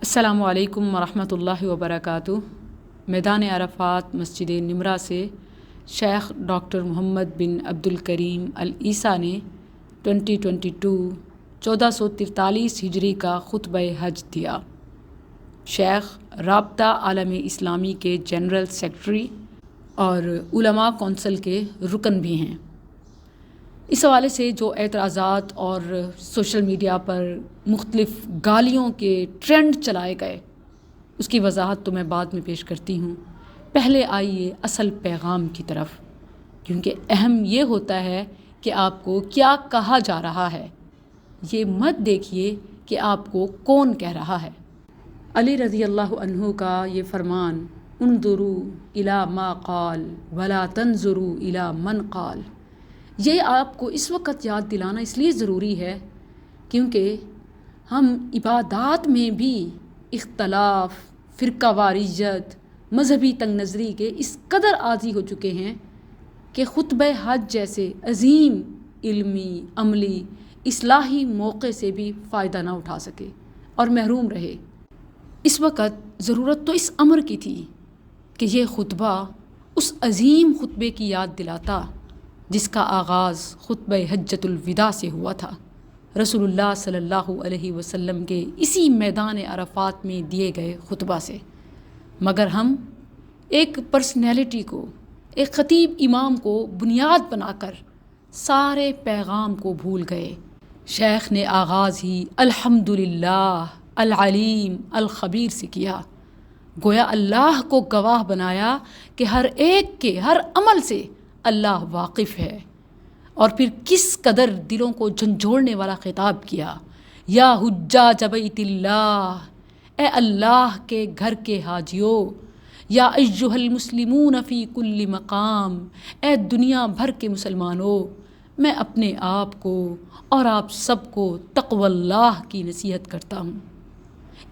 السلام علیکم ورحمۃ اللہ وبرکاتہ۔ میدان عرفات مسجد نمرہ سے شیخ ڈاکٹر محمد بن عبد الکریم العیسیٰ نے 1443 ہجری کا خطبہ حج دیا۔ شیخ رابطہ عالم اسلامی کے جنرل سیکرٹری اور علماء کونسل کے رکن بھی ہیں۔ اس حوالے سے جو اعتراضات اور سوشل میڈیا پر مختلف گالیوں کے ٹرینڈ چلائے گئے، اس کی وضاحت تو میں بعد میں پیش کرتی ہوں۔ پہلے آئیے اصل پیغام کی طرف، کیونکہ اہم یہ ہوتا ہے کہ آپ کو کیا کہا جا رہا ہے، یہ مت دیکھیے کہ آپ کو کون کہہ رہا ہے۔ علی رضی اللہ عنہ کا یہ فرمان، انظروا الی ما قال ولا تنظروا الی من قال، یہ آپ کو اس وقت یاد دلانا اس لیے ضروری ہے کیونکہ ہم عبادات میں بھی اختلاف، فرقہ واریت، مذہبی تنگ نظری کے اس قدر عاجز ہو چکے ہیں کہ خطبہ حج جیسے عظیم علمی، عملی، اصلاحی موقع سے بھی فائدہ نہ اٹھا سکے اور محروم رہے۔ اس وقت ضرورت تو اس امر کی تھی کہ یہ خطبہ اس عظیم خطبے کی یاد دلاتا جس کا آغاز خطبہ حجۃ الوداع سے ہوا تھا، رسول اللہ صلی اللہ علیہ وسلم کے اسی میدان عرفات میں دیے گئے خطبہ سے۔ مگر ہم ایک پرسنالٹی کو، ایک خطیب امام کو بنیاد بنا کر سارے پیغام کو بھول گئے۔ شیخ نے آغاز ہی الحمدللہ العلیم الخبیر سے کیا، گویا اللہ کو گواہ بنایا کہ ہر ایک کے ہر عمل سے اللہ واقف ہے، اور پھر کس قدر دلوں کو جھنجھوڑنے والا خطاب کیا، یا حجاج بیت اللہ، اے اللہ کے گھر کے حاجیوں، یا ایھا المسلمون فی کل مقام، اے دنیا بھر کے مسلمانوں، میں اپنے آپ کو اور آپ سب کو تقوی اللہ کی نصیحت کرتا ہوں۔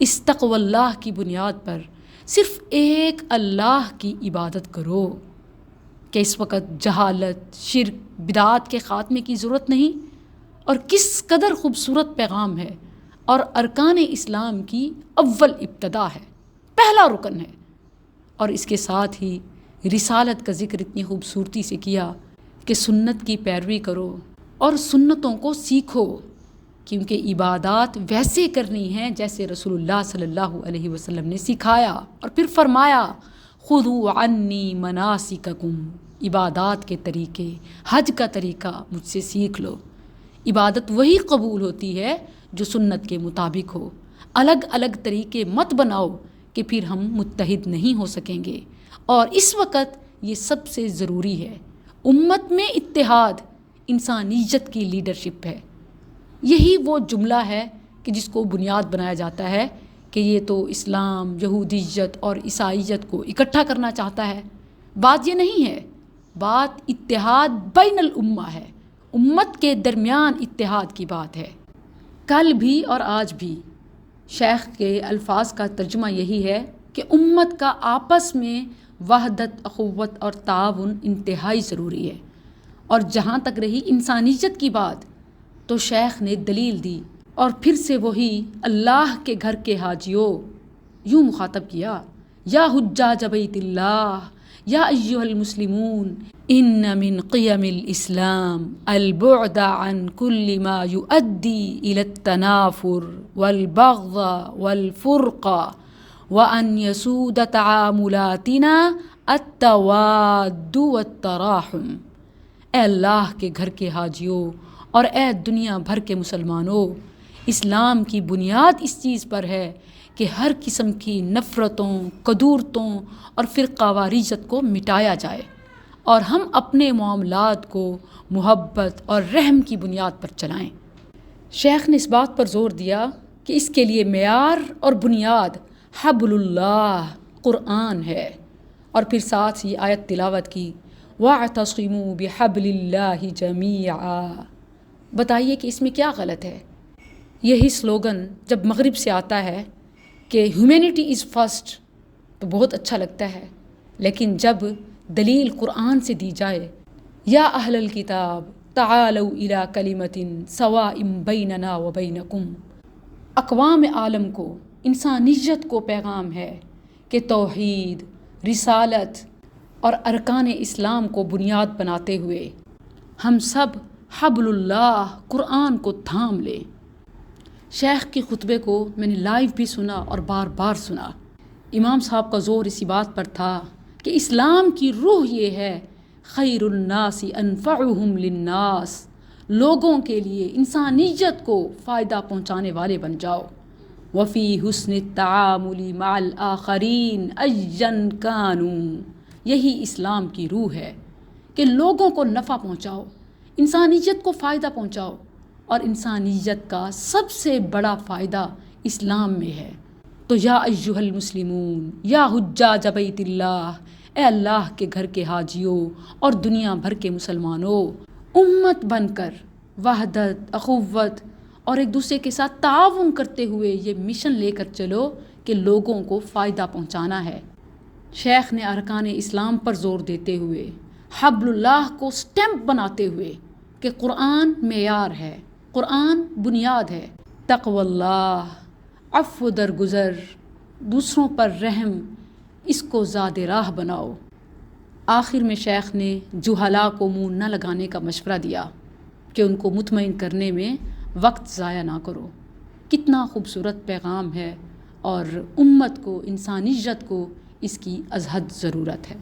اس تقوی اللہ کی بنیاد پر صرف ایک اللہ کی عبادت کرو، کہ اس وقت جہالت، شرک، بدعات کے خاتمے کی ضرورت نہیں، اور کس قدر خوبصورت پیغام ہے، اور ارکان اسلام کی اول ابتدا ہے، پہلا رکن ہے، اور اس کے ساتھ ہی رسالت کا ذکر اتنی خوبصورتی سے کیا کہ سنت کی پیروی کرو اور سنتوں کو سیکھو، کیونکہ عبادات ویسے کرنی ہیں جیسے رسول اللہ صلی اللہ علیہ وسلم نے سکھایا، اور پھر فرمایا خذوا عنی مناسککم، عبادات کے طریقے، حج کا طریقہ مجھ سے سیکھ لو۔ عبادت وہی قبول ہوتی ہے جو سنت کے مطابق ہو۔ الگ الگ طریقے مت بناؤ کہ پھر ہم متحد نہیں ہو سکیں گے، اور اس وقت یہ سب سے ضروری ہے۔ امت میں اتحاد انسانیت کی لیڈرشپ ہے۔ یہی وہ جملہ ہے کہ جس کو بنیاد بنایا جاتا ہے کہ یہ تو اسلام، یہودیت اور عیسائیت کو اکٹھا کرنا چاہتا ہے۔ بات یہ نہیں ہے، بات اتحاد بین الامہ ہے، امت کے درمیان اتحاد کی بات ہے۔ کل بھی اور آج بھی شیخ کے الفاظ کا ترجمہ یہی ہے کہ امت کا آپس میں وحدت، اخوت اور تعاون انتہائی ضروری ہے۔ اور جہاں تک رہی انسانیت کی بات، تو شیخ نے دلیل دی، اور پھر سے وہی اللہ کے گھر کے حاجیوں یوں مخاطب کیا، یا حجاج بیت اللہ، یا ایھا المسلمون، ان من قیم الاسلام البعد عن کل ما یؤدی الی التنافر والبغض والفرق، وان یسود تعاملاتنا التواد والتراحم۔ اے اللہ کے گھر کے حاجیوں اور اے دنیا بھر کے مسلمانوں، اسلام کی بنیاد اس چیز پر ہے کہ ہر قسم کی نفرتوں، کدورتوں اور فرقہ واریت کو مٹایا جائے، اور ہم اپنے معاملات کو محبت اور رحم کی بنیاد پر چلائیں۔ شیخ نے اس بات پر زور دیا کہ اس کے لیے معیار اور بنیاد حبل اللہ، قرآن ہے، اور پھر ساتھ ہی آیت تلاوت کی، وَاعْتَصِمُوا بِحَبْلِ اللَّهِ جَمِيعًا۔ بتائیے کہ اس میں کیا غلط ہے؟ یہی سلوگن جب مغرب سے آتا ہے کہ ہیومینٹی از فرسٹ تو بہت اچھا لگتا ہے، لیکن جب دلیل قرآن سے دی جائے، یا اہل الکتاب تعالوا الی کلمۃ سواء بیننا وبینکم، اقوام عالم کو انسانیت کو پیغام ہے کہ توحید، رسالت اور ارکان اسلام کو بنیاد بناتے ہوئے ہم سب حبل اللہ قرآن کو تھام لیں۔ شیخ کے خطبے کو میں نے لائیو بھی سنا اور بار بار سنا۔ امام صاحب کا زور اسی بات پر تھا کہ اسلام کی روح یہ ہے خیر الناس انفعہم للناس، لوگوں کے لیے انسانیت کو فائدہ پہنچانے والے بن جاؤ۔ وفی حسن التعامل مع الآخرین ایًا کانوا، یہی اسلام کی روح ہے کہ لوگوں کو نفع پہنچاؤ، انسانیت کو فائدہ پہنچاؤ، اور انسانیت کا سب سے بڑا فائدہ اسلام میں ہے۔ تو یا ایہا المسلمون یا حجاج بیت اللہ، اے اللہ کے گھر کے حاجیوں اور دنیا بھر کے مسلمانوں، امت بن کر وحدت، اخوت اور ایک دوسرے کے ساتھ تعاون کرتے ہوئے یہ مشن لے کر چلو کہ لوگوں کو فائدہ پہنچانا ہے۔ شیخ نے ارکان اسلام پر زور دیتے ہوئے، حبل اللہ کو سٹیمپ بناتے ہوئے کہ قرآن معیار ہے، قرآن بنیاد ہے، تقوی اللہ، عفو درگزر، دوسروں پر رحم، اس کو زاد راہ بناؤ۔ آخر میں شیخ نے جہلاء کو منہ نہ لگانے کا مشورہ دیا کہ ان کو مطمئن کرنے میں وقت ضائع نہ کرو۔ کتنا خوبصورت پیغام ہے، اور امت کو، انسانیت کو اس کی ازحد ضرورت ہے۔